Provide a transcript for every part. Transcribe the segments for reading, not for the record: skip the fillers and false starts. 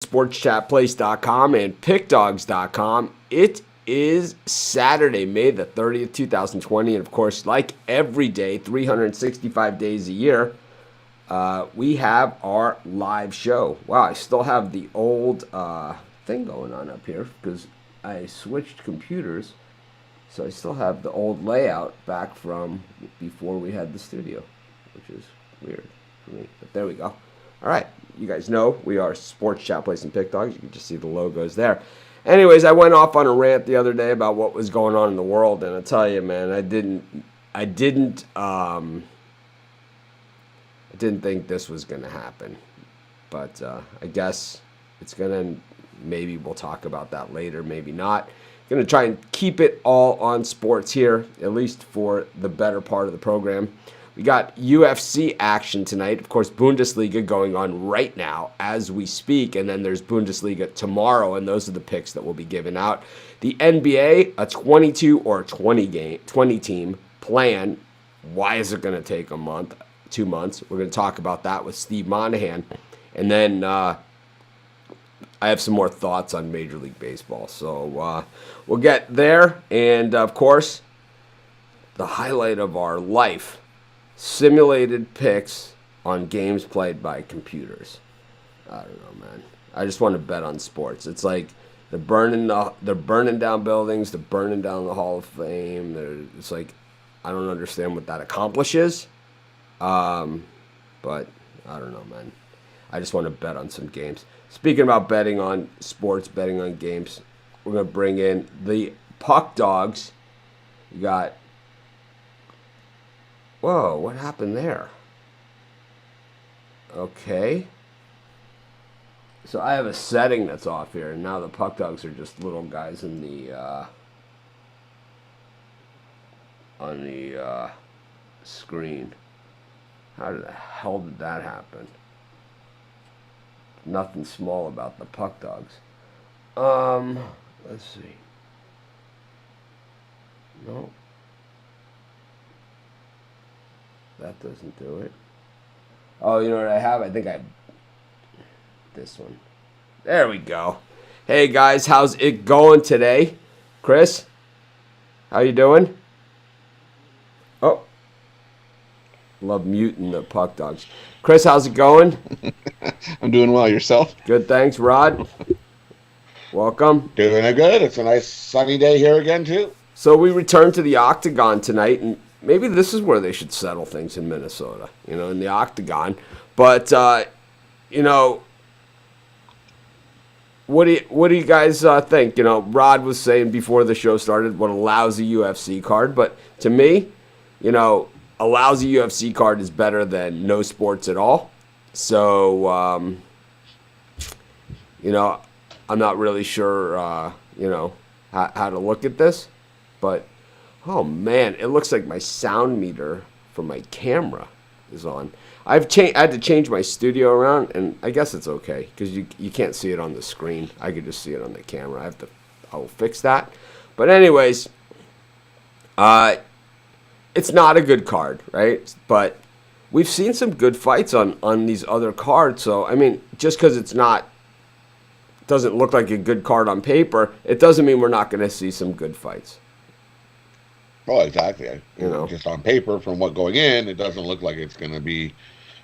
sportschatplace.com and pickdogs.com. It is Saturday, May the 30th, 2020. And of course, like every day, 365 days a year, we have our live show. Wow, I still have the old thing going on up here because I switched computers. So I still have the old layout back from before we had the studio, which is weird for me. But there we go. All right. You guys know we are Sports Chat Place and Pick Dogs. You can just see the logos there. Anyways, I went off on a rant the other day about what was going on in the world, and I tell you, man, I didn't think this was going to happen. But I guess it's going to, maybe we'll talk about that later, maybe not. Going to try and keep it all on sports here, at least for the better part of the program. We got UFC action tonight. Of course, Bundesliga going on right now as we speak. And then there's Bundesliga tomorrow, and those are the picks that will be given out. The NBA, a 22 or 20 team plan. Why is it going to take a month, 2 months? We're going to talk about that with Steve Monahan. And then I have some more thoughts on Major League Baseball. So we'll get there. And, of course, the highlight of our life, simulated picks on games played by computers. I don't know, man. I just want to bet on sports. It's like they're burning down buildings, they're burning down the Hall of Fame. It's like I don't understand what that accomplishes. But I don't know, man. I just want to bet on some games. Speaking about betting on sports, betting on games, we're gonna bring in the Puck Dogs. You got. Whoa, what happened there? Okay. So I have a setting that's off here, and now the Puck Dogs are just little guys in the on the screen. How the hell did that happen? Nothing small about the Puck Dogs. Let's see. No. That doesn't do it. Oh, you know what I have? I think I have this one. There we go. Hey, guys. How's it going today? Chris? How you doing? Oh. Love muting the Puck Dogs. Chris, how's it going? I'm doing well. Yourself? Good, thanks. Rod? Welcome. Doing it good. It's a nice sunny day here again, too. So we return to the Octagon tonight, and maybe this is where they should settle things in Minnesota, in the Octagon. But, what do you guys think? Rod was saying before the show started what a lousy UFC card. But to me, a lousy UFC card is better than no sports at all. So, I'm not really sure, how to look at this. But oh man, it looks like my sound meter from my camera is on. I had to change my studio around, and I guess it's okay because you can't see it on the screen. I could just see it on the camera. I'll fix that. But anyways, it's not a good card, right? But we've seen some good fights on these other cards. So I mean, just because doesn't look like a good card on paper, it doesn't mean we're not going to see some good fights. Oh, exactly. Just on paper, from what going in, it doesn't look like it's going to be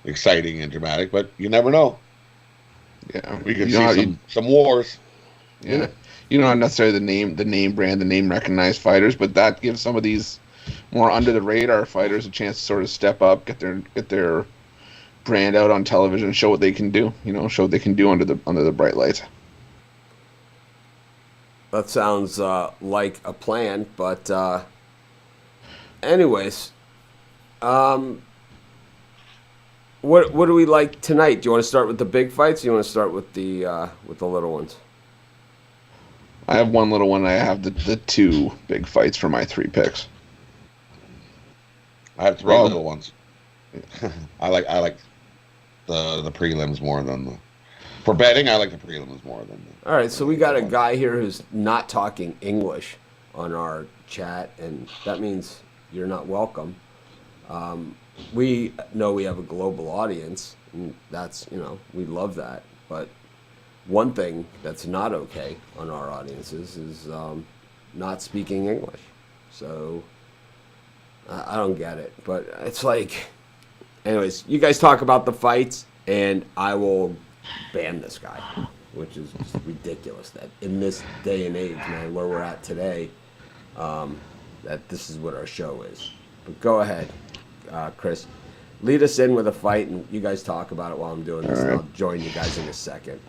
exciting and dramatic, but you never know. Yeah, we could see some wars. Yeah, you don't have necessarily the name brand, the name recognized fighters, but that gives some of these more under the radar fighters a chance to sort of step up, get their brand out on television, show what they can do. Show what they can do under the bright lights. That sounds like a plan, but. Anyways, what do we like tonight? Do you want to start with the big fights? Or do you want to start with the little ones? I have one little one. I have the two big fights for my 3 picks. I have 3 little ones. I like the prelims more than the. For betting, I like the prelims more than the. All right, so we got a guy here who's not talking English on our chat, and that means you're not welcome. We know we have a global audience, and that's, we love that. But one thing that's not okay on our audiences is not speaking English. So I don't get it. But it's like, anyways, you guys talk about the fights, and I will ban this guy, which is just ridiculous that in this day and age, man, where we're at today, that this is what our show is. But go ahead, Chris. Lead us in with a fight, and you guys talk about it while I'm doing this, and I'll join you guys in a second.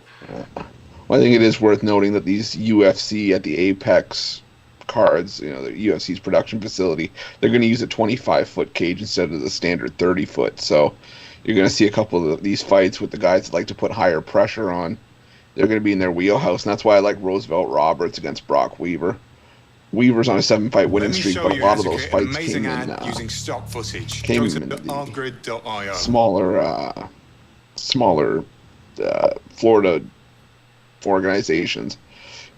Well, I think it is worth noting that these UFC at the Apex cards, the UFC's production facility, they're going to use a 25-foot cage instead of the standard 30-foot. So you're going to see a couple of these fights with the guys that like to put higher pressure on. They're going to be in their wheelhouse, and that's why I like Roosevelt Roberts against Brock Weaver. Weaver's on a 7-fight winning streak, but a lot of those fights came in using stock footage. smaller Florida organizations.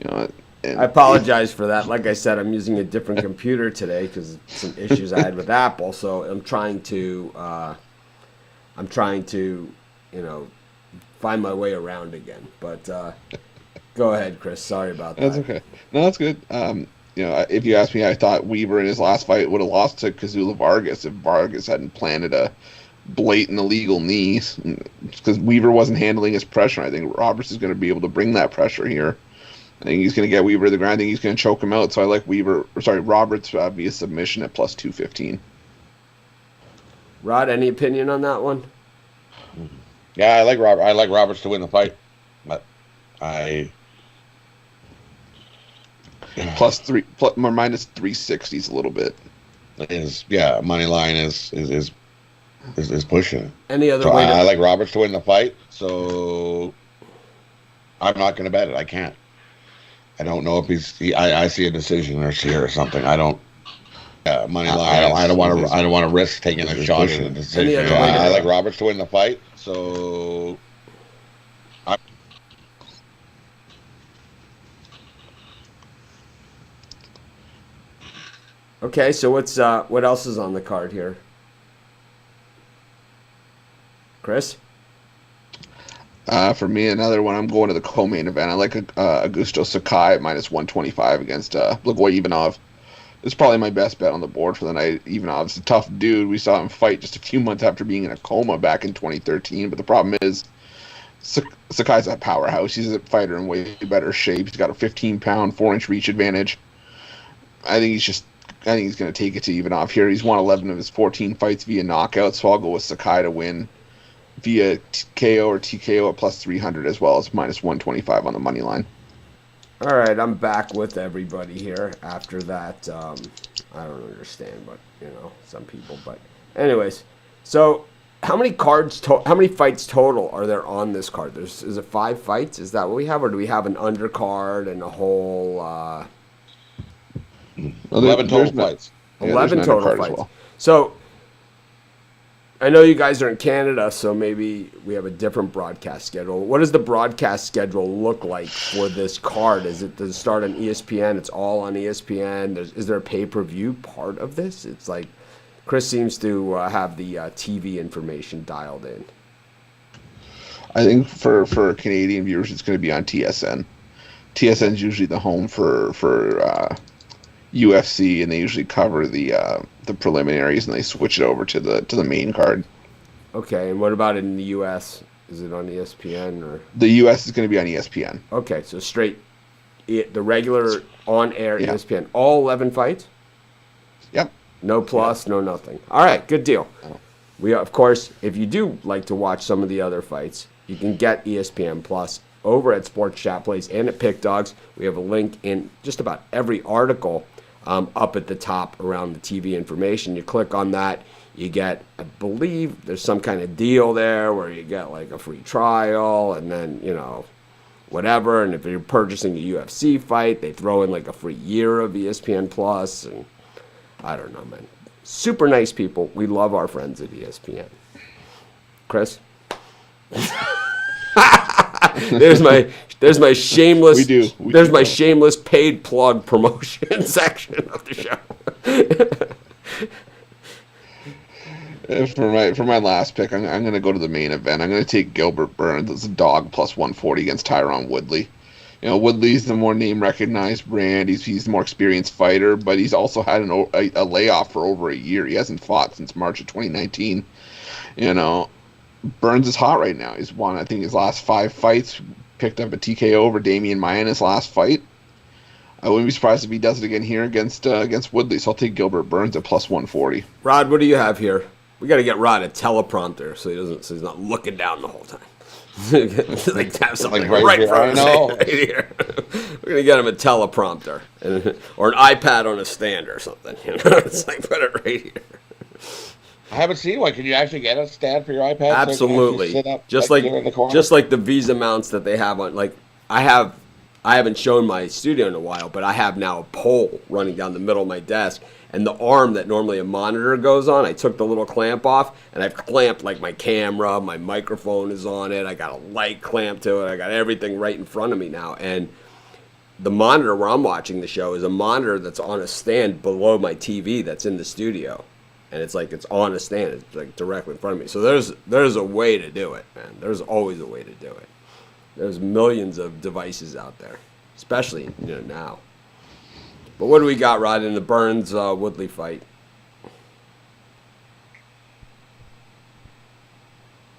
I apologize for that. Like I said, I'm using a different computer today because some issues I had with Apple. So I'm trying to find my way around again. But go ahead, Chris. Sorry about that. That's okay. No, that's good. If you ask me, I thought Weaver in his last fight would have lost to Kazula Vargas if Vargas hadn't planted a blatant illegal knee, because Weaver wasn't handling his pressure. I think Roberts is going to be able to bring that pressure here. I think he's going to get Weaver to the ground. I think he's going to choke him out. So I like Roberts via submission at plus 215. Rod, any opinion on that one? Yeah, I like Roberts to win the fight, but minus 360 is a little bit. Money line is pushing it. Any other so way? I like Roberts to win the fight, so I'm not going to bet it. I can't. I don't know if I see a decision or something. I don't. Money line. I don't want to risk taking a shot at a decision. I like Roberts to win the fight, so. Okay, so what else is on the card here? Chris? For me, another one, I'm going to the co-main event. I like Augusto Sakai at minus 125 against Blagoy Ivanov. It's probably my best bet on the board for the night. Ivanov's a tough dude. We saw him fight just a few months after being in a coma back in 2013. But the problem is, Sakai's a powerhouse. He's a fighter in way better shape. He's got a 15-pound, 4-inch reach advantage. I think he's going to take it to Ivanov here. He's won 11 of his 14 fights via knockout, so I'll go with Sakai to win via KO or TKO at plus 300 as well as minus 125 on the money line. All right, I'm back with everybody here after that. I don't understand, but some people. But anyways, so how many fights total are there on this card? Is it 5 fights? Is that what we have, or do we have an undercard and a whole? 11 total fights. 11 total fights. Well. So I know you guys are in Canada, so maybe we have a different broadcast schedule. What does the broadcast schedule look like for this card? Does it start on ESPN? It's all on ESPN. Is there a pay-per-view part of this? It's like Chris seems to have the TV information dialed in. I think for Canadian viewers, it's going to be on TSN. TSN's usually the home for UFC, and they usually cover the preliminaries, and they switch it over to the main card. Okay, and what about in the U.S.? Is it on ESPN or? The U.S. is going to be on ESPN. Okay, so straight, the regular on-air ESPN, all 11 fights. Yep. No plus, no nothing. All right, good deal. We of course, if you do like to watch some of the other fights, you can get ESPN Plus over at Sports Chat Plays and at Pick Dogs. We have a link in just about every article up at the top around the TV information. You click on that, you get, I believe there's some kind of deal there where you get like a free trial and then, whatever. And if you're purchasing a UFC fight, they throw in like a free year of ESPN Plus. And I don't know, man. Super nice people. We love our friends at ESPN. Chris? There's my shameless my shameless paid plug promotion section of the show. For my last pick, I'm going to go to the main event. I'm going to take Gilbert Burns as a dog plus 140 against Tyron Woodley. Woodley's the more name recognized brand. He's the more experienced fighter, but he's also had a layoff for over a year. He hasn't fought since March of 2019. Burns is hot right now. He's won, I think, his last 5 fights. Picked up a TKO over Damian Maia in his last fight. I wouldn't be surprised if he does it again here against Woodley. So I'll take Gilbert Burns at plus 140. Rod, what do you have here? We got to get Rod a teleprompter so he's not looking down the whole time. Like have something right in front of him right here. We're gonna get him a teleprompter or an iPad on a stand or something. It's like put it right here. I haven't seen one. Can you actually get a stand for your iPad? Absolutely. So sit up just like the Visa mounts that they have on. Like I haven't shown my studio in a while, but I have now a pole running down the middle of my desk. And the arm that normally a monitor goes on, I took the little clamp off, and I've clamped like my camera, my microphone is on it, I got a light clamp to it, I got everything right in front of me now. And the monitor where I'm watching the show is a monitor that's on a stand below my TV that's in the studio. And it's on a stand, it's like directly in front of me. So there's a way to do it, man. There's always a way to do it. There's millions of devices out there, especially now. But what do we got, Rod, in the Burns Woodley fight?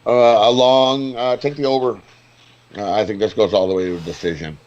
Take the over. I think this goes all the way to a decision.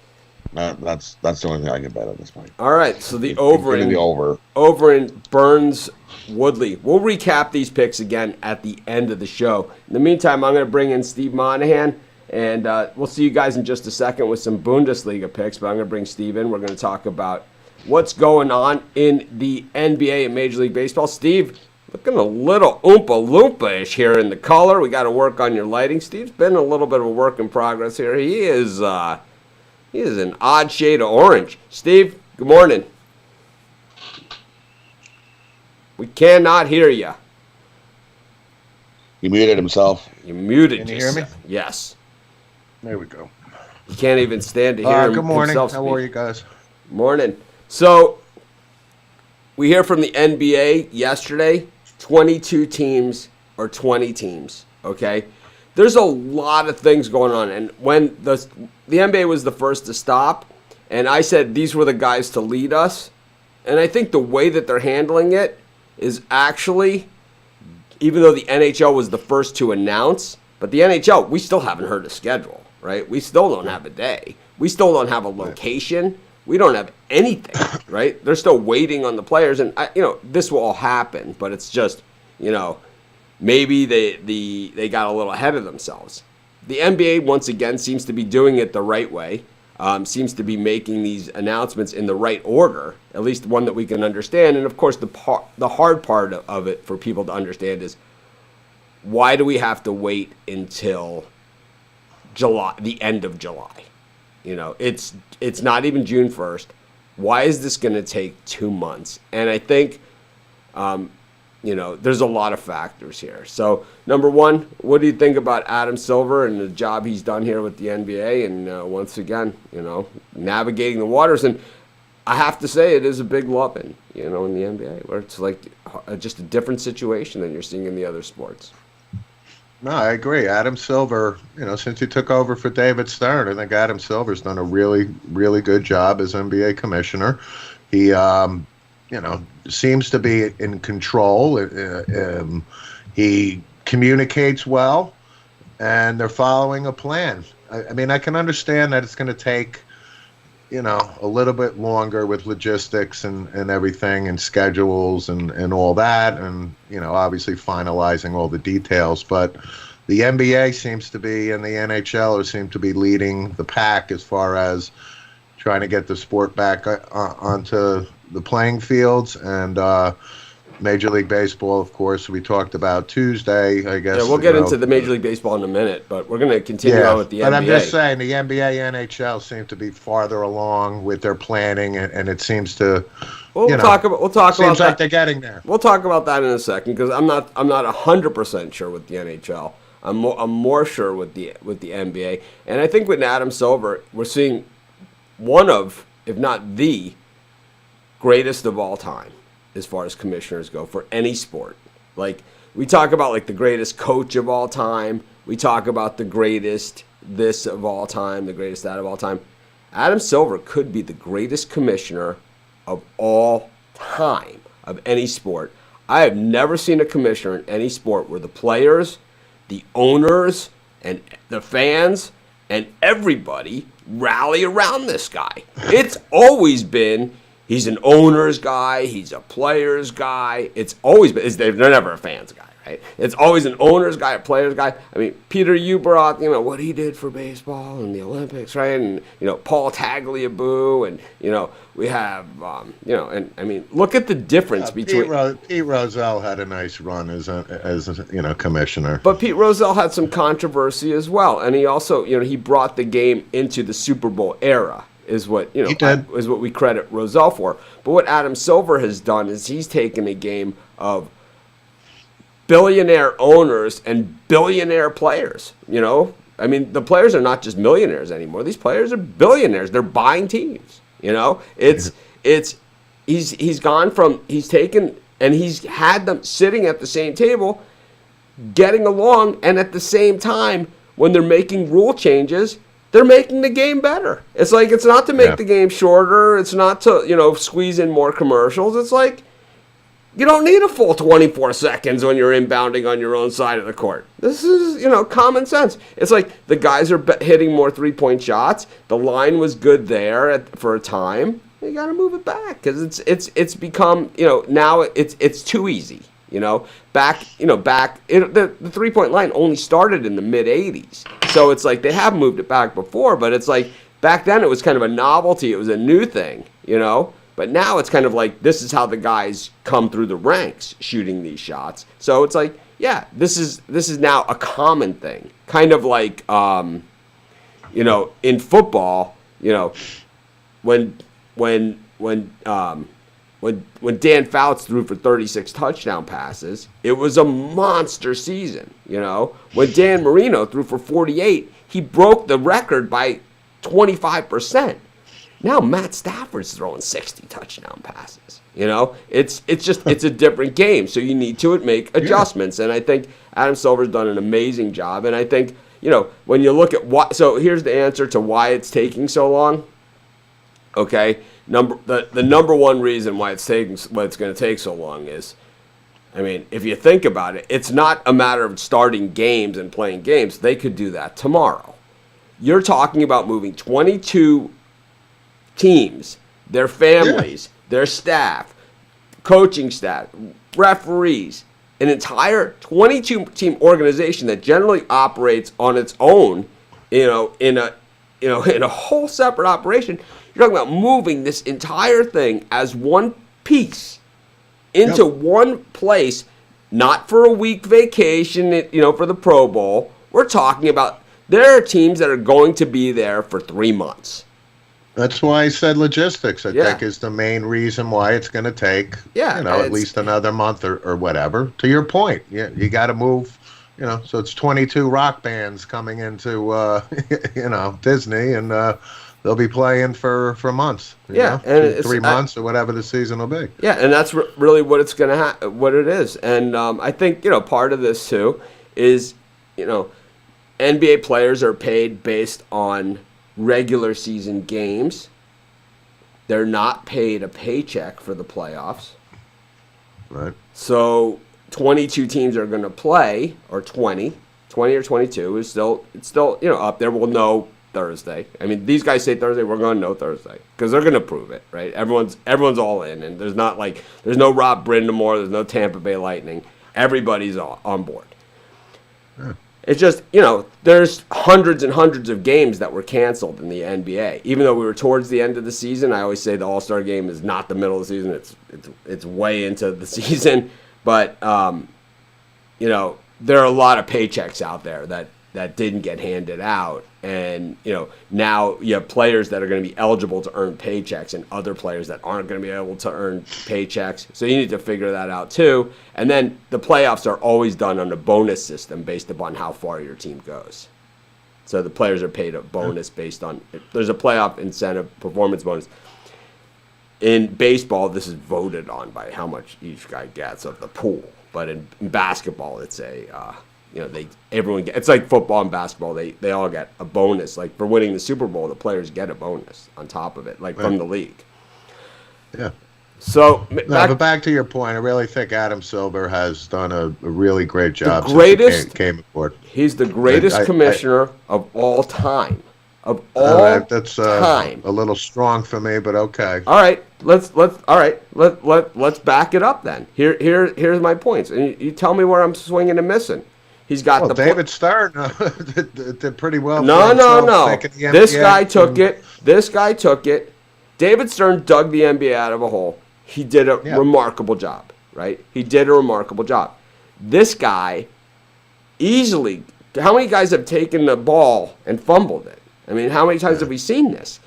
That's the only thing I can bet at this point. All right, so the over in Burns Woodley. We'll recap these picks again at the end of the show. In the meantime, I'm going to bring in Steve Monahan, and we'll see you guys in just a second with some Bundesliga picks. But I'm going to bring Steve in. We're going to talk about what's going on in the NBA and Major League Baseball. Steve, looking a little Oompa Loompa-ish here in the color. We got to work on your lighting. Steve's been a little bit of a work in progress here. He is an odd shade of orange. Steve, good morning. We cannot hear you. He muted himself. You muted yourself. Can you hear me? Yes. There we go. You can't even stand to hear him. Good morning. Himself How speak. are you guys? Morning. So, we hear from the NBA yesterday, 22 teams or 20 teams, okay? There's a lot of things going on. And when the NBA was the first to stop, and I said these were the guys to lead us, and I think the way that they're handling it is actually, even though the NHL was the first to announce, but the NHL, we still haven't heard a schedule, right? We still don't have a day. We still don't have a location. We don't have anything, right? They're still waiting on the players, and this will all happen. But it's just, maybe they got a little ahead of themselves. The NBA once again seems to be doing it the right way. Seems to be making these announcements in the right order, at least one that we can understand. And of course, the hard part of it for people to understand is why do we have to wait until July, the end of July? It's not even June 1st. Why is this going to take 2 months? And I think, there's a lot of factors here. So, number one, what do you think about Adam Silver and the job he's done here with the NBA? And once again, navigating the waters. And I have to say, it is a big loving, in the NBA, where it's like just a different situation than you're seeing in the other sports. No, I agree. Adam Silver, since he took over for David Stern, I think Adam Silver's done a really, really good job as NBA commissioner. He, seems to be in control. He communicates well, and they're following a plan. I can understand that it's going to take, a little bit longer with logistics and everything and schedules and all that, and, obviously finalizing all the details. But the NBA seems to be, and the NHL seem to be leading the pack as far as trying to get the sport back onto the playing fields. And Major League Baseball, of course, we talked about Tuesday, I guess. Yeah, we'll get into the Major League Baseball in a minute, but we're going to continue on with the NBA. But I'm just saying the NBA, NHL seem to be farther along with their planning, and it seems to. We'll talk about that. Seems like they're getting there. We'll talk about that in a second because I'm not 100% sure with the NHL. I'm more sure with the NBA, and I think with Adam Silver, we're seeing one of, if not the greatest of all time as far as commissioners go for any sport. Like, we talk about like the greatest coach of all time. We talk about the greatest this of all time, the greatest that of all time. Adam Silver could be the greatest commissioner of all time of any sport. I have never seen a commissioner in any sport where the players, the owners, and the fans, and everybody rally around this guy. It's always been, he's an owner's guy, he's a player's guy. It's always been, they're never a fan's guy, right? It's always an owner's guy, a player's guy. I mean, Peter Ueberroth, what he did for baseball and the Olympics, right? And, Paul Tagliabue, and, we have, and I mean, look at the difference between... Pete Rozelle had a nice run as commissioner. But Pete Rozelle had some controversy as well. And he also, he brought the game into the Super Bowl era, is what, is what we credit Rozelle for. But what Adam Silver has done is he's taken a game of billionaire owners and billionaire players, I mean, the players are not just millionaires anymore. These players are billionaires. They're buying teams. He's taken and he's had them sitting at the same table, getting along, and at the same time, when they're making rule changes, they're making the game better. It's like, it's not to make the game shorter. It's not to, squeeze in more commercials. It's like, you don't need a full 24 seconds when you're inbounding on your own side of the court. This is, common sense. It's like the guys are hitting more three-point shots. The line was good there for a time. You got to move it back because it's become, now it's too easy. The three-point line only started in the mid-'80s. So it's like they have moved it back before, but it's like back then it was kind of a novelty. It was a new thing, But now it's kind of like this is how the guys come through the ranks shooting these shots. So it's like, yeah, this is now a common thing. Kind of like, in football, when Dan Fouts threw for 36 touchdown passes, it was a monster season. When Dan Marino threw for 48, he broke the record by 25%. Now Matt Stafford's throwing 60 touchdown passes. It's a different game. So you need to make adjustments. And I think Adam Silver's done an amazing job. And I think, when you look at so here's the answer to why it's taking so long. Okay. The number one reason why it's going to take so long is, I mean, if you think about it, it's not a matter of starting games and playing games. They could do that tomorrow. You're talking about moving 22 teams, their families, their staff, coaching staff, referees, an entire 22-team organization that generally operates on its own, in a whole separate operation. You're talking about moving this entire thing as one piece into one place, not for a week vacation, for the Pro Bowl. We're talking about there are teams that are going to be there for 3 months. That's why I said logistics, I think, is the main reason why it's going to take, at least another month or whatever. To your point, you got to move, so it's 22 rock bands coming into, Disney, and they'll be playing for months. And 3 months or whatever the season will be. Yeah, and that's really what it's going to what it is. And I think, part of this, too, is, NBA players are paid based on regular season games. They're not paid a paycheck for the playoffs. Right. So 22 teams are going to play, or 20 or 22 is still up there. We'll know Thursday. I mean, these guys say Thursday, we're going to know Thursday because they're going to prove it, right? Everyone's all in, and there's no Rob Brindamore, there's no Tampa Bay Lightning. Everybody's on board. Yeah. It's just, there's hundreds and hundreds of games that were canceled in the NBA. Even though we were towards the end of the season, I always say the All-Star game is not the middle of the season. It's way into the season. But, there are a lot of paychecks out there that didn't get handed out. And, now you have players that are going to be eligible to earn paychecks and other players that aren't going to be able to earn paychecks. So you need to figure that out too. And then the playoffs are always done on a bonus system based upon how far your team goes. So the players are paid a bonus based on, there's a playoff incentive performance bonus. in baseball, this is voted on by how much each guy gets of the pool. But in basketball, it's it's like football and basketball. They all get a bonus. Like for winning the Super Bowl, the players get a bonus on top of it, like from the league. Yeah. So, but back to your point, I really think Adam Silver has done a really great job. Greatest, since he came aboard. He's the greatest commissioner of all time. Of all that's time. A little strong for me, but okay. All right, let's back it up then. Here's my points, and you tell me where I'm swinging and missing. He's got David Stern did pretty well. No. This guy took it. David Stern dug the NBA out of a hole. He did a remarkable job, right? He did a remarkable job. This guy easily. How many guys have taken the ball and fumbled it? I mean, how many times have we seen this?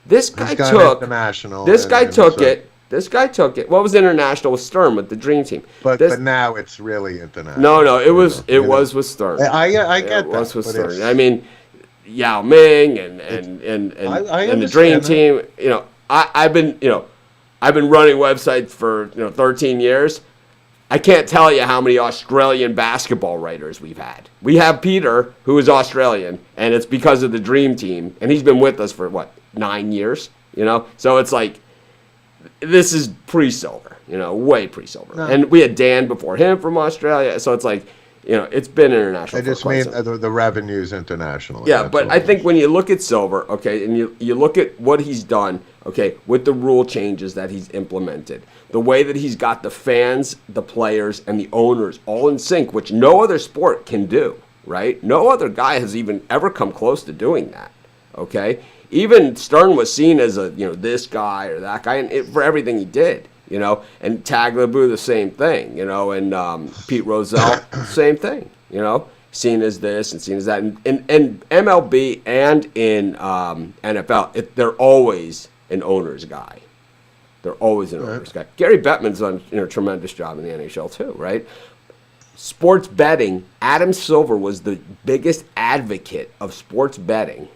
This guy took international. This guy took it. What was international with Stern with the Dream Team? But now it's really international. No, it was with Stern. I get that. It was with Stern. I mean, Yao Ming and the Dream Team. You know, I've been running websites for 13 years. I can't tell you how many Australian basketball writers we've had. We have Peter, who is Australian, and it's because of the Dream Team, and he's been with us for 9 years. So it's like this is pre-Silver, way pre-Silver. No. And we had Dan before him from Australia, so it's like it's been international. I just mean the revenues internationally. Yeah, but I think when you look at Silver, okay, and you look at what he's done, okay, with the rule changes that he's implemented, the way that he's got the fans, the players, and the owners all in sync, which no other sport can do, right? No other guy has even ever come close to doing that, okay? Even Stern was seen as this guy or that guy, and for everything he did. And Tagliabue, the same thing, and Pete Rozelle, same thing, seen as this and seen as that. In MLB and in NFL, they're always an owner's guy. They're always an owner's guy. Gary Bettman's done a tremendous job in the NHL too, right? Sports betting, Adam Silver was the biggest advocate of sports betting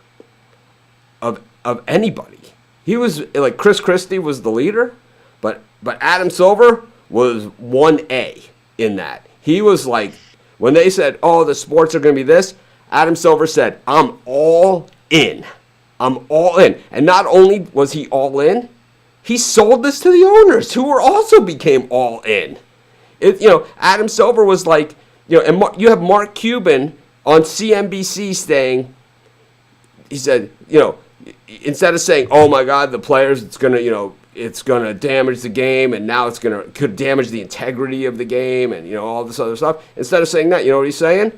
of anybody. He was, like, Chris Christie was the leader, but Adam Silver was 1A in that. He was like, when they said, the sports are going to be this, Adam Silver said, I'm all in. I'm all in. And not only was he all in, he sold this to the owners who also became all in. Adam Silver was like, and you have Mark Cuban on CNBC saying, he said, instead of saying, oh my God, the players, it's going to damage the game, and now could damage the integrity of the game, and all this other stuff. Instead of saying that, you know what he's saying?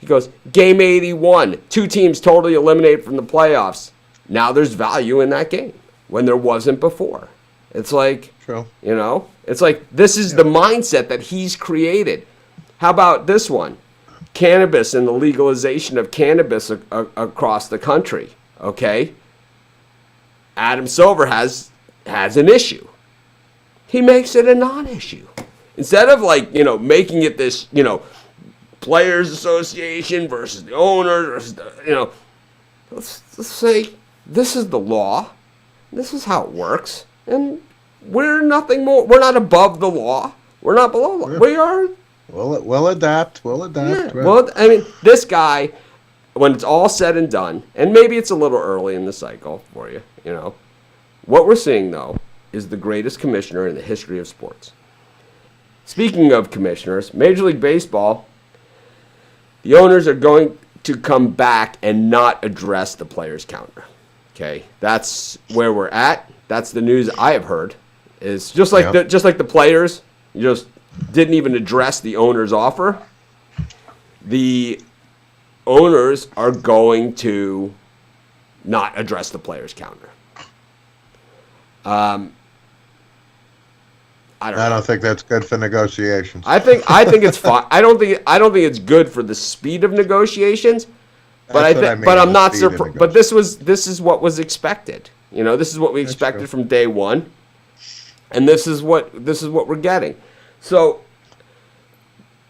He goes, game 81, 2 teams totally eliminated from the playoffs. Now there's value in that game when there wasn't before. It's like, true. It's like this is the mindset that he's created. How about this one? Cannabis and the legalization of cannabis across the country. Okay, Adam Silver has an issue. He makes it a non-issue. Instead of making it this, players association versus the owners, versus let's say this is the law. This is how it works. And we're nothing more. We're not above the law. We're not below law. We are. We'll adapt. We'll adapt. Yeah. Right. Well, I mean, this guy, when it's all said and done, and maybe it's a little early in the cycle for you, what we're seeing, though, is the greatest commissioner in the history of sports. Speaking of commissioners, Major League Baseball, the owners are going to come back and not address the players' counter. Okay, that's where we're at. That's the news I have heard. Is just like the players just didn't even address the owner's offer. The owners are going to not address the players' counter. I don't think that's good for negotiations. I think it's fine. I don't think it's good for the speed of negotiations. But but I'm not surprised. But this is what was expected. This is what we expected from day one, and this is what we're getting. So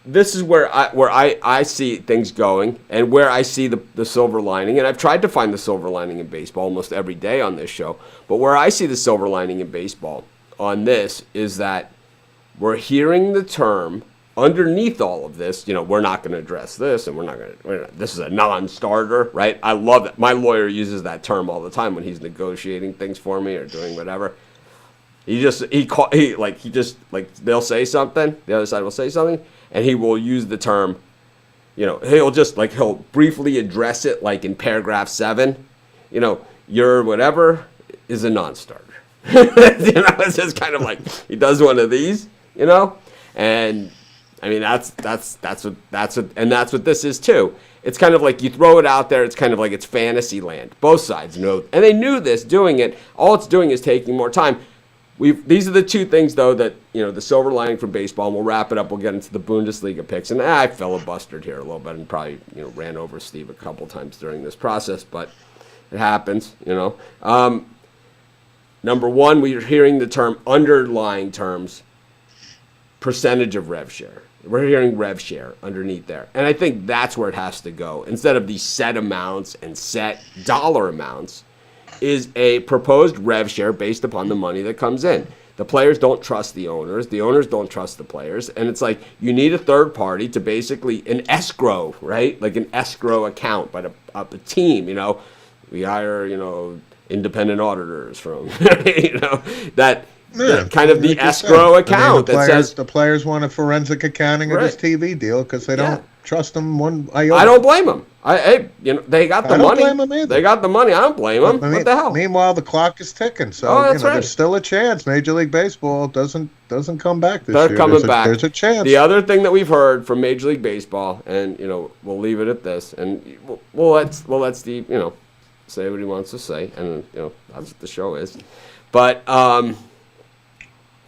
this is where I see things going, and where I see the silver lining. And I've tried to find the silver lining in baseball almost every day on this show. But where I see the silver lining in baseball on this is that we're hearing the term underneath all of this. We're not going to address this, and this is a non-starter, right? I love that. My lawyer uses that term all the time when he's negotiating things for me or doing whatever. They'll say something, the other side will say something, and he will use the term, he'll briefly address it, like in paragraph 7, your whatever is a non-starter. It's just kind of like he does one of these, and I mean that's what this is too. It's kind of like you throw it out there. It's kind of like it's fantasy land. Both sides know, and they knew this doing it. All it's doing is taking more time. These are the two things, though, that, the silver lining from baseball, and we'll wrap it up. We'll get into the Bundesliga picks. And I filibustered here a little bit and probably, ran over Steve a couple times during this process, but it happens, Number one, we're hearing the term underlying terms, percentage of rev share. We're hearing rev share underneath there. And I think that's where it has to go. Instead of these set amounts and set dollar amounts, is a proposed rev share based upon the money that comes in. The players don't trust the owners. The owners don't trust the players. And it's like you need a third party to basically an escrow, right? Like an escrow account, but a team, We hire, independent auditors from, that kind of the escrow account that says the players want a forensic accounting of this TV deal because they don't trust them one iota. I don't blame them. They got the money. I don't blame them either. They got the money. I don't blame them. What the hell? Meanwhile, the clock is ticking. So there's still a chance Major League Baseball doesn't come back this year. They're coming back. There's a chance. The other thing that we've heard from Major League Baseball, and we'll leave it at this, and we'll let Steve say what he wants to say, and that's what the show is. But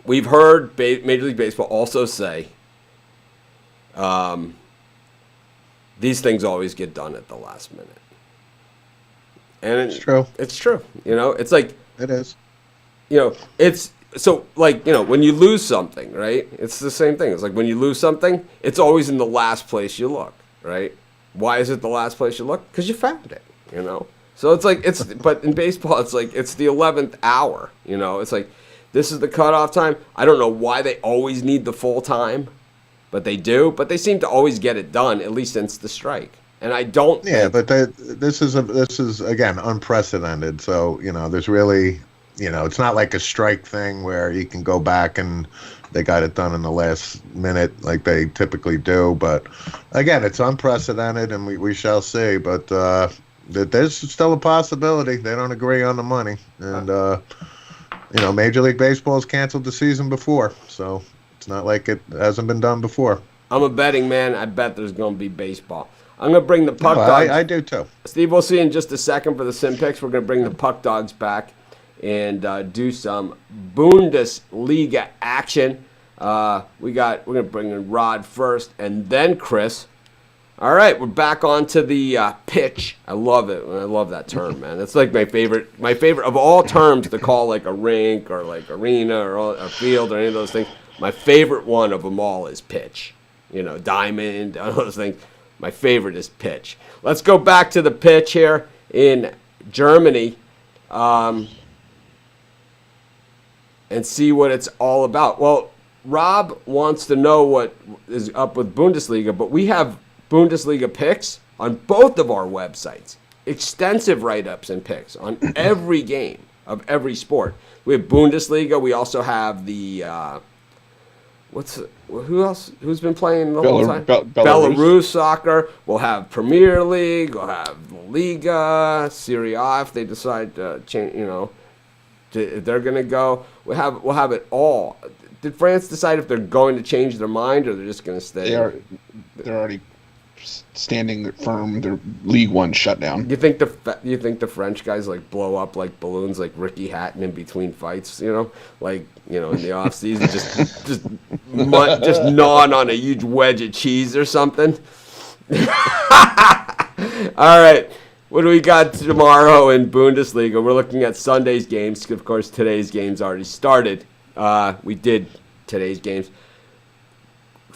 we've heard Major League Baseball also say these things always get done at the last minute. And it's true. It's true. It's like... It is. It's... So, when you lose something, right? It's the same thing. It's like when you lose something, it's always in the last place you look, right? Why is it the last place you look? Because you found it, So it's like, but in baseball, it's like, it's the 11th hour, It's like, this is the cutoff time. I don't know why they always need the full time. But they do. But they seem to always get it done, at least since the strike. And I don't. Yeah, but this is again unprecedented. So there's really, it's not like a strike thing where you can go back and they got it done in the last minute like they typically do. But again, it's unprecedented, and we shall see. But there's still a possibility they don't agree on the money, and Major League Baseball has canceled the season before, so. Not like it hasn't been done before. I'm a betting man. I bet there's going to be baseball. I'm going to bring the puck dogs. I do too. Steve, we'll see in just a second for the sim picks. We're going to bring the puck dogs back and do some Bundesliga action. We're going to bring in Rod first and then Chris. All right, we're back onto the pitch. I love it. I love that term, man. It's like my favorite of all terms to call like a rink or like arena or a field or any of those things. My favorite one of them all is pitch. Diamond, all those things. My favorite is pitch. Let's go back to the pitch here in Germany and see what it's all about. Well, Rob wants to know what is up with Bundesliga, but we have Bundesliga picks on both of our websites. Extensive write-ups and picks on every game of every sport. We have Bundesliga. We also have the... who else? Who's been playing the whole time? Belarus soccer. We'll have Premier League. We'll have Liga, Serie A if they decide to change. If they're going to go. We'll have it all. Did France decide if they're going to change their mind or they're just going to stay? They're already standing firm. Their League One shutdown. You think the French guys like blow up like balloons like Ricky Hatton in between fights? In the off season, just gnawing on a huge wedge of cheese or something. All right, what do we got tomorrow in Bundesliga? We're looking at Sunday's games. Of course, today's games already started. We did today's games.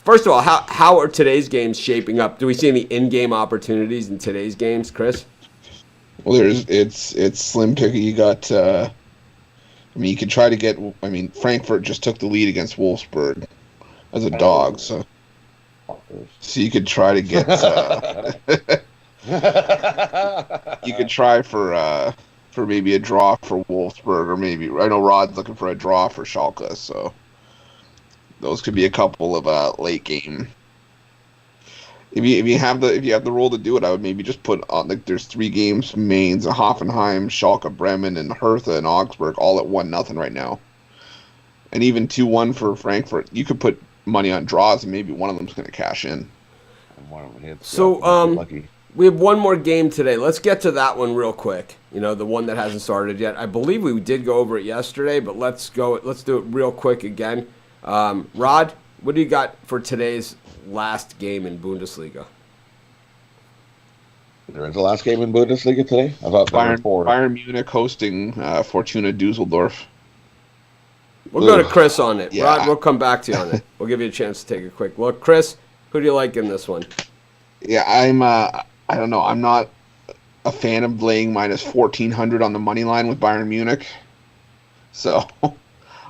first of all, how are today's games shaping up? Do we see any in-game opportunities in today's games, Chris? Well, it's slim picky. You got. You could try to get. Frankfurt just took the lead against Wolfsburg as a dog, so you could try to get. You could try for maybe a draw for Wolfsburg, or maybe I know Rod's looking for a draw for Schalke, so those could be a couple of late game. If you have the role to do it, I would maybe just put on there's 3 games: Mainz, Hoffenheim, Schalke, Bremen, and Hertha and Augsburg, all at 1-0 right now, and even 2-1 for Frankfurt. You could put money on draws, and maybe one of them's going to cash in. So we have one more game today. Let's get to that one real quick. The one that hasn't started yet. I believe we did go over it yesterday, but let's do it real quick again. Rod, what do you got for today's last game in Bundesliga? There is the last game in Bundesliga today? I thought Bayern Munich hosting Fortuna Dusseldorf. We'll go to Chris on it. Yeah. Rod, we'll come back to you on it. We'll give you a chance to take a quick look. Chris, who do you like in this one? Yeah, I don't know. I'm not a fan of laying minus 1,400 on the money line with Bayern Munich. So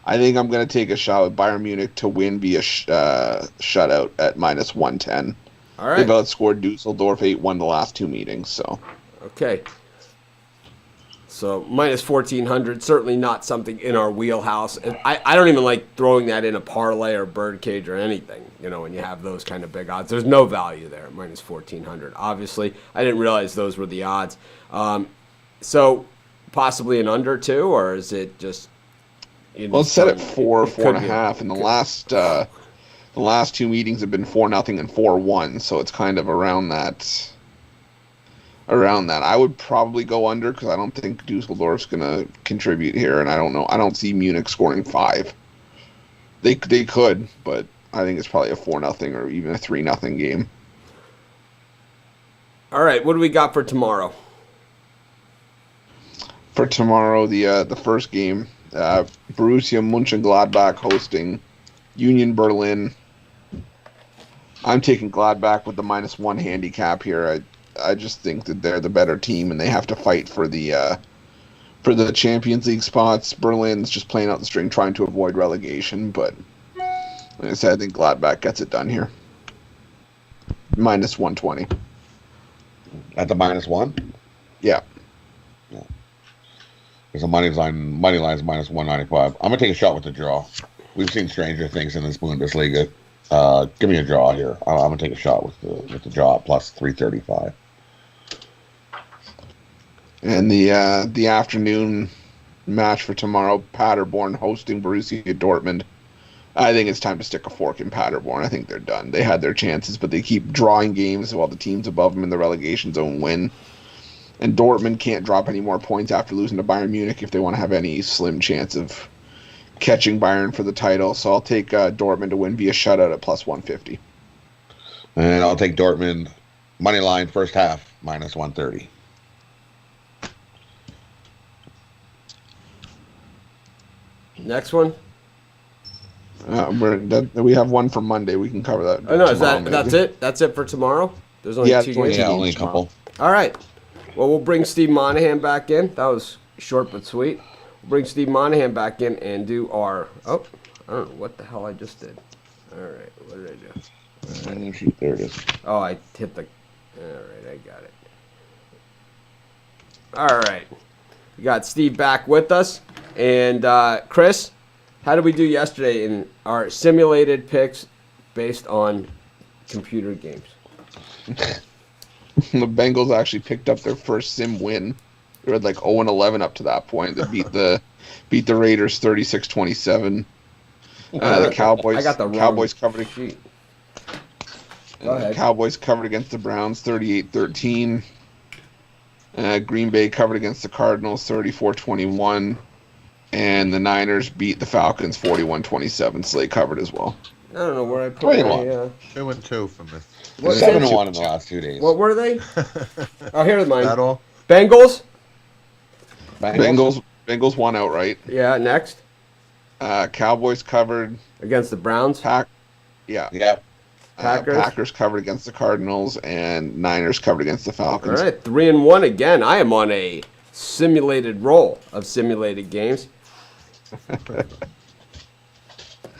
I think I'm going to take a shot with Bayern Munich to win via shutout at minus 110. All right. They've outscored Dusseldorf 8-1 the last 2 meetings. So okay. So minus 1,400, certainly not something in our wheelhouse. And I don't even like throwing that in a parlay or birdcage or anything, when you have those kind of big odds. There's no value there at minus 1,400. Obviously, I didn't realize those were the odds. So possibly an under too, or is it just... Well, it's set at 4.5, and the last 2 meetings have been 4-0 and 4-1, so it's kind of around that. I would probably go under because I don't think Dusseldorf's going to contribute here, and I don't know. I don't see Munich scoring 5. They could, but I think it's probably a 4-0 or even a 3-0 game. All right, what do we got for tomorrow? For tomorrow, the first game, Borussia Mönchengladbach hosting Union Berlin. I'm taking Gladbach with the -1 handicap here. I just think that they're the better team, and they have to fight for the Champions League spots. Berlin's just playing out the string, trying to avoid relegation. But like I said, I think Gladbach gets it done here. -120. At the -1? Yeah. There's a money line's -195. I'm gonna take a shot with the draw. We've seen stranger things in this Bundesliga. Give me a draw here. I'm gonna take a shot with the draw at plus 335. And the afternoon match for tomorrow, Paderborn hosting Borussia Dortmund. I think it's time to stick a fork in Paderborn. I think they're done. They had their chances, but they keep drawing games while the teams above them in the relegation zone win. And Dortmund can't drop any more points after losing to Bayern Munich if they want to have any slim chance of catching Bayern for the title. So I'll take Dortmund to win via shutout at plus 150. And I'll take Dortmund money line first half -130. Next one? We have one for Monday. We can cover that. Oh, no, that's it? That's it for tomorrow? There's only 2 games? Yeah, only a couple. All right. Well, we'll bring Steve Monahan back in. That was short but sweet. We'll bring Steve Monahan back in and do our... Oh, I don't know what the hell I just did. All right, what did I do? There it is. Oh, I hit the... All right, I got it. All right. We got Steve back with us. And Chris, how did we do yesterday in our simulated picks based on computer games? The Bengals actually picked up their first sim win. They were like 0-11 up to that point. They beat the Raiders 36-27. The Cowboys. I got the Cowboys covered. sheet. The Cowboys covered against the Browns 38-13. Green Bay covered against the Cardinals 34-21. And the Niners beat the Falcons 41-27. So they covered as well. I don't know where I put 21. 2-2 for me. 7-1 in the last 2 days. What were they? Oh, here's mine. That all? Bengals? Bengals won outright. Yeah, next. Cowboys covered Against the Browns? Yeah. Packers. Packers covered against the Cardinals, and Niners covered against the All Falcons. right, 3-1 again. I am on a simulated roll of simulated games. What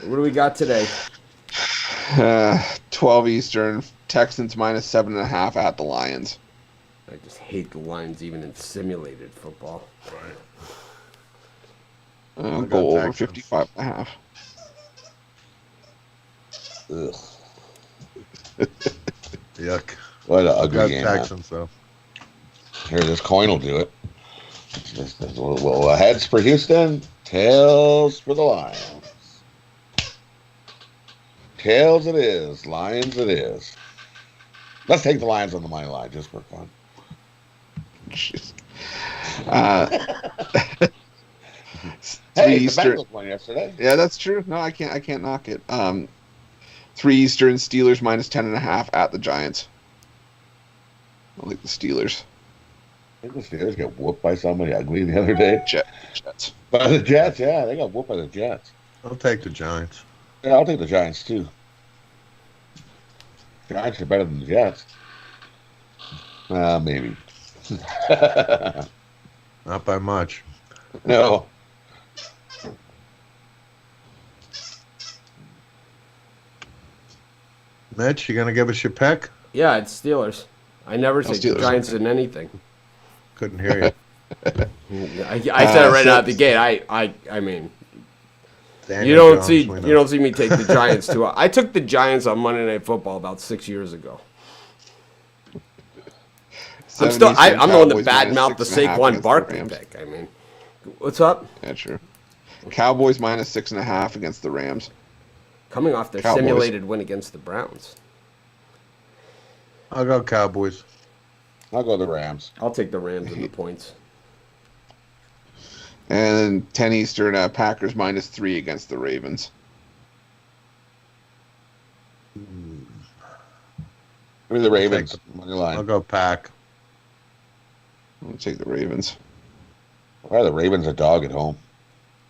do we got today? 12 Eastern, Texans -7.5 at the Lions. I just hate the Lions even in simulated football. Goal over 55.5. Ugh. Yuck. What an ugly Got game. Man. Texans though. Here, this coin will do it. Well, heads for Houston, tails for the Lions. Tails it is, Lions it is. Let's take the Lions on the money line just for fun. Jeez. Hey, the Eastern. Bengals won yesterday. Yeah, that's true. No, I can't knock it. 3 Eastern, Steelers -10.5 at the Giants. I like the Steelers. I think the Steelers got whooped by somebody ugly the other day. Jets. By the Jets, yeah, they got whooped by the Jets. I'll take the Giants. Yeah, I'll take the Giants too. Giants are better than the Jets. Maybe. Not by much. No. Mitch, you gonna give us your pick? Yeah, it's Steelers. I never take the Steelers. Giants in anything. Couldn't hear you. I said it right out the gate. I mean, Daniel you don't Jones, see we know. you don't see me take the Giants too. I took the Giants on Monday Night Football about 6 years ago. I'm the one that badmouthed the Saquon Barkley pick. I mean, what's up? Yeah, true. Cowboys -6.5 against the Rams. Coming off their Cowboys. simulated win against the Browns. I'll go Cowboys. I'll go the Rams. I'll take the Rams in the points. And 10 Eastern, Packers -3 against the Ravens. Give me the Ravens. Money I'll line. go Pack. I'll take the Ravens. Why are the Ravens a dog at home?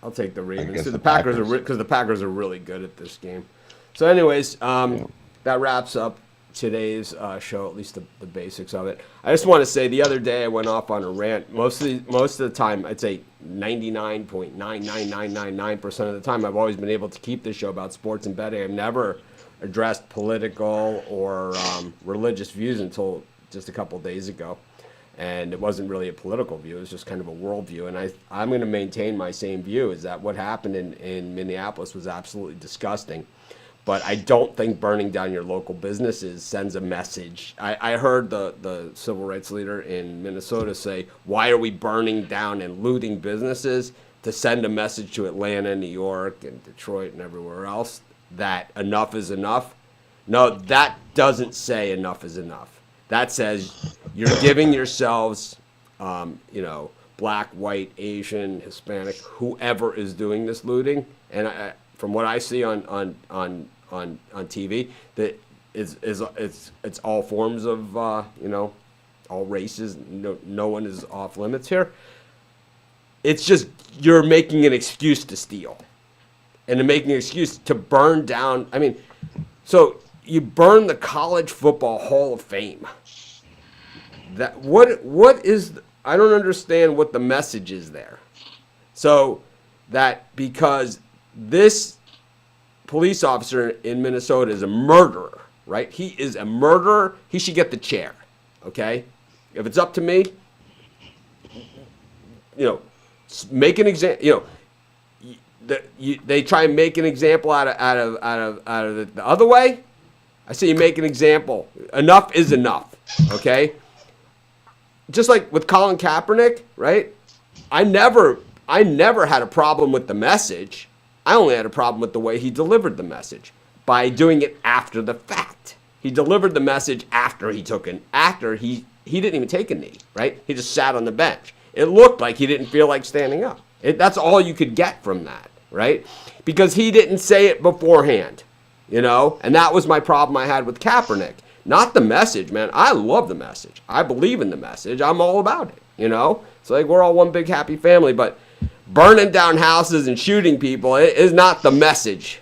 I'll take the Ravens. guess So the the Packers are Packers. because the Packers are really good at this game. So, anyways, that wraps up today's show, at least the basics of it. I just want to say the other day I went off on a rant. Most of the time, I'd say 99.99999% of the time, I've always been able to keep this show about sports and betting. I've never addressed political or religious views until just a couple days ago. And it wasn't really a political view. It was just kind of a worldview. And I'm going to maintain my same view, is that what happened in Minneapolis was absolutely disgusting. But I don't think burning down your local businesses sends a message. I heard the civil rights leader in Minnesota say, why are we burning down and looting businesses? To send a message to Atlanta, New York, and Detroit, and everywhere else that enough is enough. No, that doesn't say enough is enough. That says you're giving yourselves, black, white, Asian, Hispanic, whoever is doing this looting, and from what I see on TV, that it's all forms of all races. No one is off limits here. It's just you're making an excuse to steal, and to making an excuse to burn down. I mean, so you burn the College Football Hall of Fame. That what is? I don't understand what the message is there. So that because this police officer in Minnesota is a murderer, right? He is a murderer. He should get the chair. Okay, if it's up to me, make an example. They try and make an example out of the other way. I say you make an example. Enough is enough. Okay. Just like with Colin Kaepernick, right? I never had a problem with the message. I only had a problem with the way he delivered the message by doing it after the fact. He delivered the message after he didn't even take a knee, right? He just sat on the bench. It looked like he didn't feel like standing up. That's all you could get from that, right? Because he didn't say it beforehand, and that was my problem I had with Kaepernick. Not the message, man. I love the message. I believe in the message. I'm all about it, It's like we're all one big happy family, but burning down houses and shooting people is not the message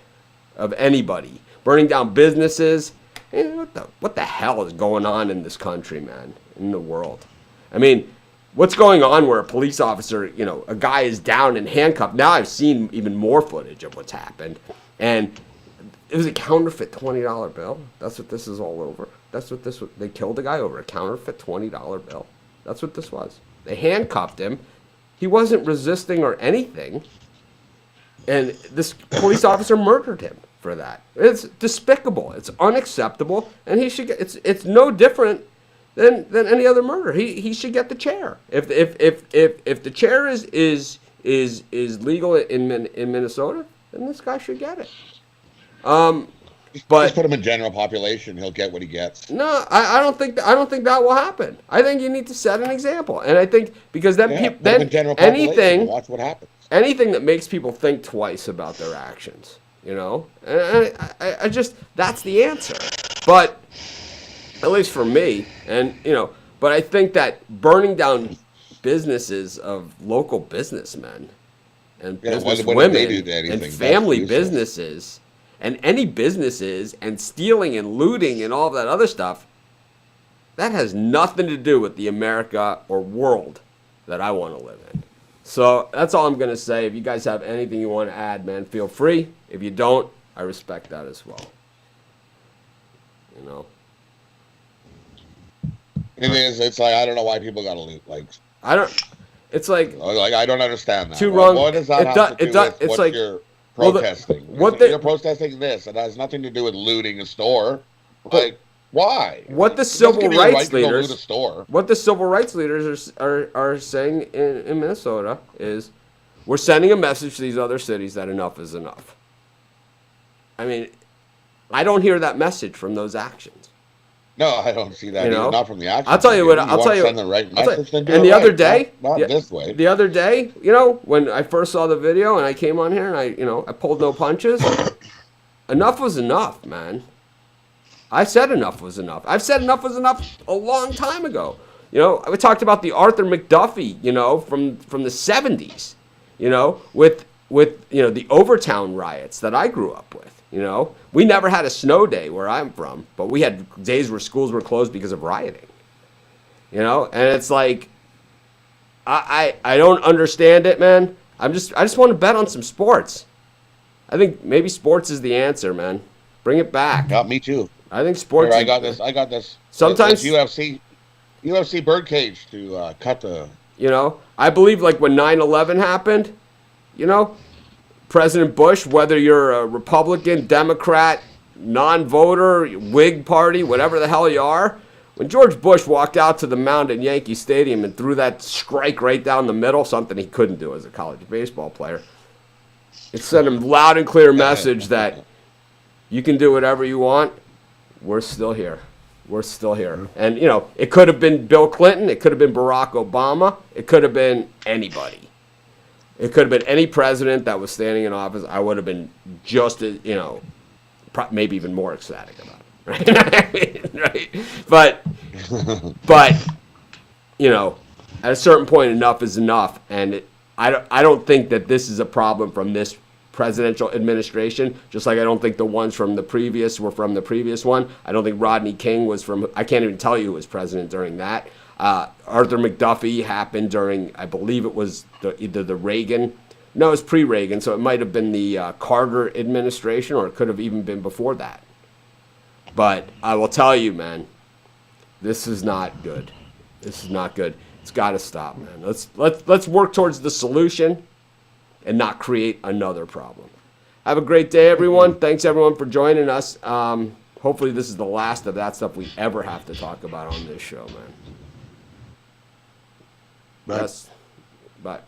of anybody. Burning down businesses, What the hell is going on in this country, man, in the world? I mean, what's going on where a police officer, a guy is down and handcuffed? Now I've seen even more footage of what's happened. And it was a counterfeit $20 bill. That's what this is all over. They killed a guy over a counterfeit $20 bill. That's what this was. They handcuffed him. He wasn't resisting or anything. And this police officer murdered him for that. It's despicable. It's unacceptable. And he should get, it's no different than any other murder. He should get the chair. If the chair is legal in Minnesota, then this guy should get it. But just put him in general population, he'll get what he gets. No, I don't think that will happen. I think you need to set an example, and I think because then anything, watch what happens. Anything that makes people think twice about their actions, and I just that's the answer. But at least for me, and but I think that burning down businesses of local businessmen and businesswomen and family businesses. And any businesses and stealing and looting and all that other stuff, that has nothing to do with the America or world that I want to live in. So that's all I'm going to say. If you guys have anything you want to add, man, feel free. If you don't, I respect that as well. It is. It's like, I don't know why people got to loot. It's like I don't understand that. Too wrong. What does that have to do with it's what like, you're protesting? You're protesting this. It has nothing to do with looting a store. Why? What the civil rights leaders are saying in Minnesota is, we're sending a message to these other cities that enough is enough. I mean, I don't hear that message from those actions. No, I don't see that. Either. Not from the actions. I'll tell you what. I'll tell you. Send the right message. And the other day, not this way. The other day, when I first saw the video and I came on here and I pulled no punches. Enough was enough, man. I said enough was enough. I've said enough was enough a long time ago. I talked about the Arthur McDuffie, from the 70s, with the Overtown riots that I grew up with. We never had a snow day where I'm from, but we had days where schools were closed because of rioting. And it's like, I don't understand it, man. I just want to bet on some sports. I think maybe sports is the answer, man. Bring it back. Yeah, me too. I think sports. Here, I got this. Sometimes UFC birdcage to cut the. I believe like when 9/11 happened, President Bush, whether you're a Republican, Democrat, non-voter, Whig Party, whatever the hell you are, when George Bush walked out to the mound at Yankee Stadium and threw that strike right down the middle, something he couldn't do as a college baseball player, it sent him loud and clear message that you can do whatever you want. We're still here. We're still here. And, it could have been Bill Clinton. It could have been Barack Obama. It could have been anybody. It could have been any president that was standing in office. I would have been just as, maybe even more ecstatic about it. Right? But, at a certain point, enough is enough. And I don't think that this is a problem from this presidential administration, just like I don't think the ones from the previous were from the previous one. I don't think Rodney King was from, I can't even tell you who was president during that. Arthur McDuffie happened during, I believe it was either the Reagan, no, it was pre-Reagan, so it might have been the Carter administration, or it could have even been before that. But I will tell you, man, this is not good. This is not good. It's got to stop, man. Let's work towards the solution and not create another problem. Have a great day, everyone. Thanks, everyone, for joining us. Hopefully this is the last of that stuff we ever have to talk about on this show, man. Bye. Yes. Bye.